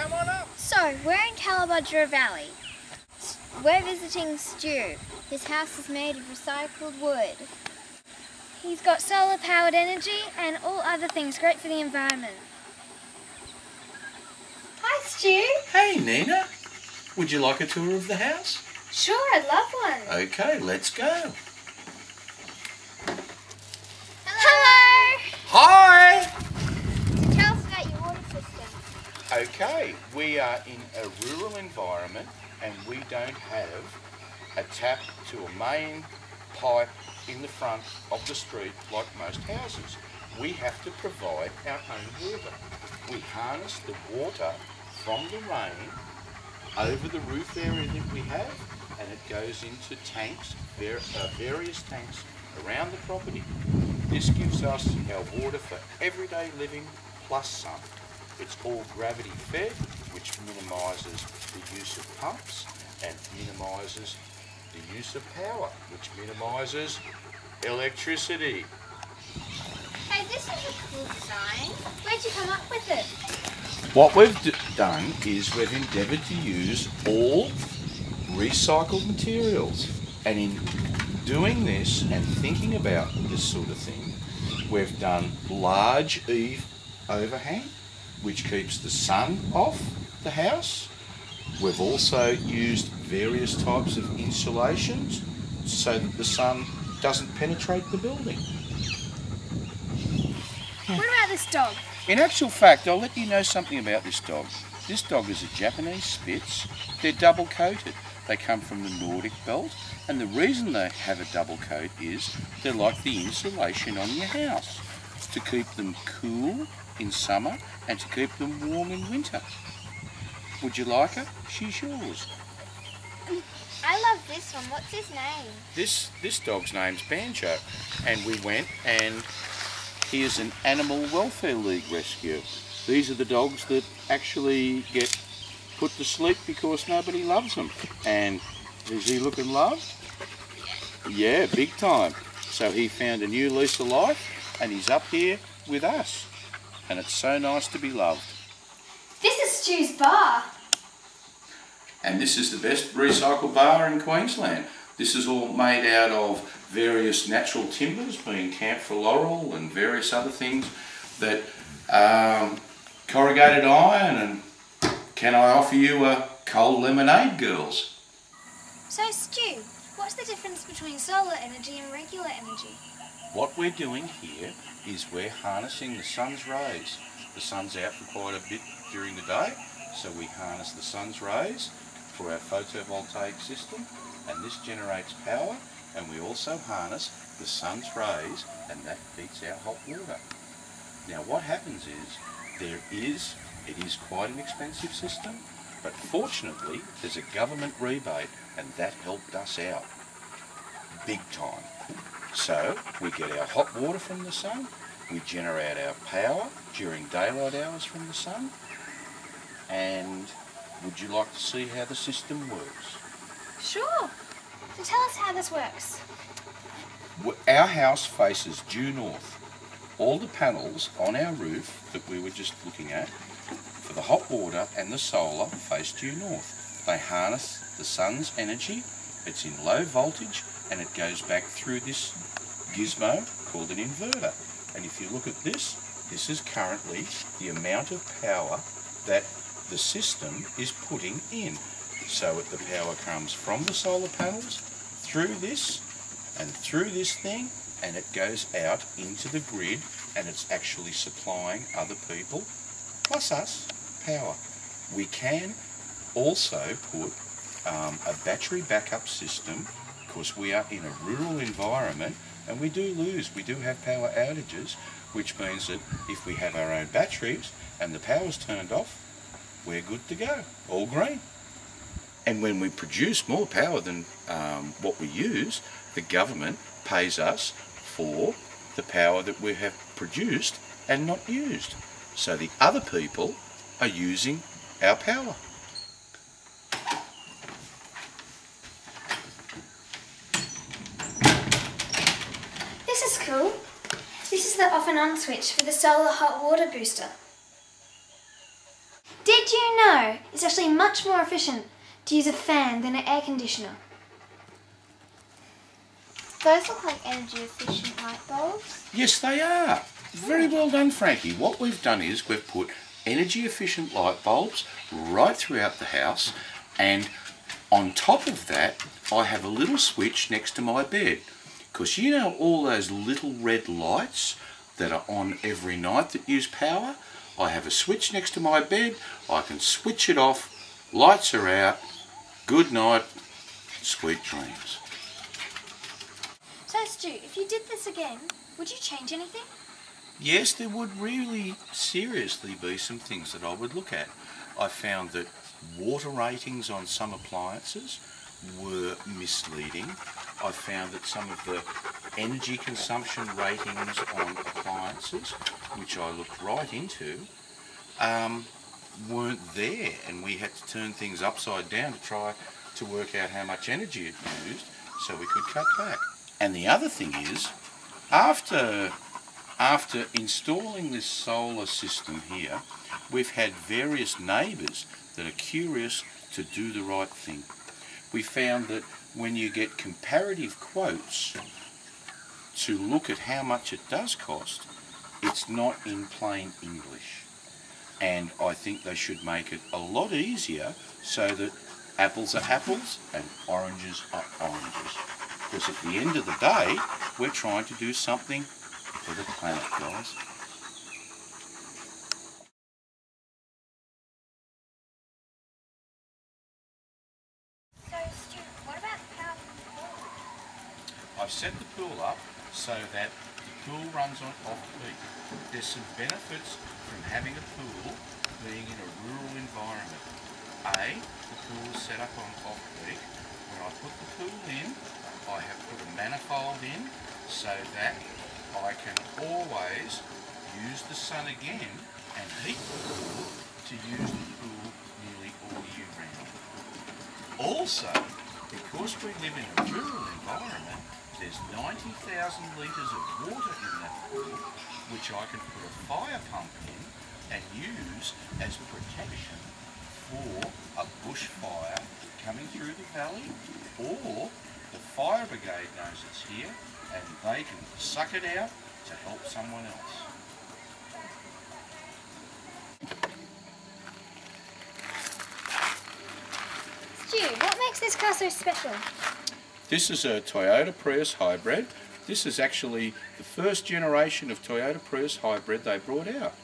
come on up. So, we're in Calabaja Valley. We're visiting Stu. His house is made of recycled wood. He's got solar powered energy and all other things great for the environment. Hi Stu. Hey Nina, would you like a tour of the house? Sure, I'd love one. Okay, let's go. Hello. Hi! So tell us about your water system. Okay, we are in a rural environment and we don't have a tap to a main pipe in the front of the street like most houses. We have to provide our own water. We harness the water from the rain over the roof area that we have, and it goes into tanks, various tanks around the property. This gives us our water for everyday living plus some. It's all gravity fed, which minimises the use of pumps and minimises the use of power, which minimises electricity. Hey, this is a cool design. Where'd you come up with it? What we've done is we've endeavoured to use all recycled materials, and in doing this and thinking about this sort of thing, we've done large eave overhang which keeps the sun off the house. We've also used various types of insulations so that the sun doesn't penetrate the building. What about this dog? In actual fact, I'll let you know something about this dog. This dog is a Japanese Spitz. They're double coated. They come from the Nordic belt, and the reason they have a double coat is they're like the insulation on your house, to keep them cool in summer and to keep them warm in winter. Would you like her? She's yours. I love this one. What's his name? This dog's name's Banjo, and we went and he is an Animal Welfare League rescue. These are the dogs that actually get put to sleep because nobody loves them. And is he looking loved? Yeah, big time. So he found a new lease of life and he's up here with us. And it's so nice to be loved. This is Stu's bar. And this is the best recycled bar in Queensland. This is all made out of various natural timbers, being camphor laurel and various other things that corrugated iron. And can I offer you a cold lemonade, girls? So Stu, what's the difference between solar energy and regular energy? What we're doing here is we're harnessing the sun's rays. The sun's out for quite a bit during the day, so we harness the sun's rays for our photovoltaic system, and this generates power, and we also harness the sun's rays, and that heats our hot water. Now what happens is, it is quite an expensive system, but fortunately there's a government rebate, and that helped us out big time. So we get our hot water from the sun, we generate our power during daylight hours from the sun, and would you like to see how the system works? Sure. So tell us how this works. Our house faces due north. All the panels on our roof that we were just looking at for the hot water and the solar face due north. They harness the sun's energy. It's in low voltage and it goes back through this gizmo called an inverter. And if you look at this, this is currently the amount of power that the system is putting in. So the power comes from the solar panels through this and through this thing, and it goes out into the grid, and it's actually supplying other people plus us power. We can also put a battery backup system, because we are in a rural environment and we do have power outages, which means that if we have our own batteries and the power's turned off, we're good to go, all green. And when we produce more power than what we use, the government pays us for the power that we have produced and not used. So the other people are using our power. This is cool. This is the off and on switch for the solar hot water booster. Did you know it's actually much more efficient to use a fan than an air conditioner? Those look like energy efficient light bulbs. Yes, they are. Very well done, Frankie. What we've done is we've put energy efficient light bulbs right throughout the house, and on top of that I have a little switch next to my bed, because you know all those little red lights that are on every night that use power? I have a switch next to my bed. I can switch it off, lights are out, good night, sweet dreams. So Stu, if you did this again, would you change anything? Yes, there would really seriously be some things that I would look at. I found that water ratings on some appliances were misleading. I found that some of the energy consumption ratings on appliances, which I looked right into, weren't there, and we had to turn things upside down to try to work out how much energy it used so we could cut back. And the other thing is, after installing this solar system here, we've had various neighbours that are curious to do the right thing. We found that when you get comparative quotes to look at how much it does cost, it's not in plain English. And I think they should make it a lot easier so that apples are apples and oranges are oranges. Because at the end of the day, we're trying to do something for the planet, guys. So Stu, what about the power from the pool? I've set the pool up so that the pool runs on off-peak. There's some benefits from having a pool being in a rural environment. The pool is set up on off-peak. When I put the pool in, I have put a manifold in so that I can always use the sun again and heat the pool to use the pool nearly all year round. Also, because we live in a rural environment, there's 90,000 litres of water in that pool, which I can put a fire pump in and use as protection for a bushfire coming through the valley, or the fire brigade knows it's here and they can suck it out to help someone else. Stu, what makes this car so special? This is a Toyota Prius hybrid. This is actually the first generation of Toyota Prius hybrid they brought out.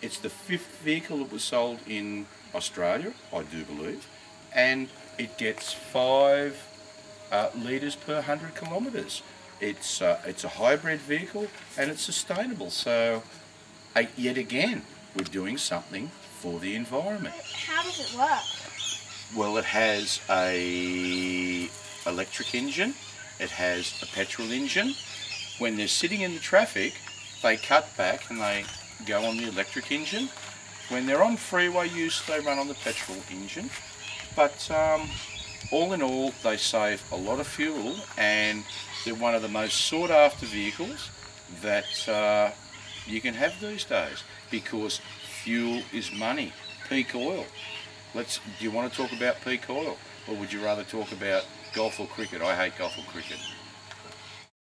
It's the 5th vehicle that was sold in Australia, I do believe, and it gets 5 litres per 100 kilometres. It's a hybrid vehicle and it's sustainable. So yet again, we're doing something for the environment. How does it work? Well, it has a electric engine, it has a petrol engine. When they're sitting in the traffic, they cut back and they go on the electric engine. When they're on freeway use, they run on the petrol engine. But all in all, they save a lot of fuel, and they're one of the most sought after vehicles that you can have these days, because fuel is money. Peak oil. Do you want to talk about peak oil, or would you rather talk about golf or cricket? I hate golf or cricket.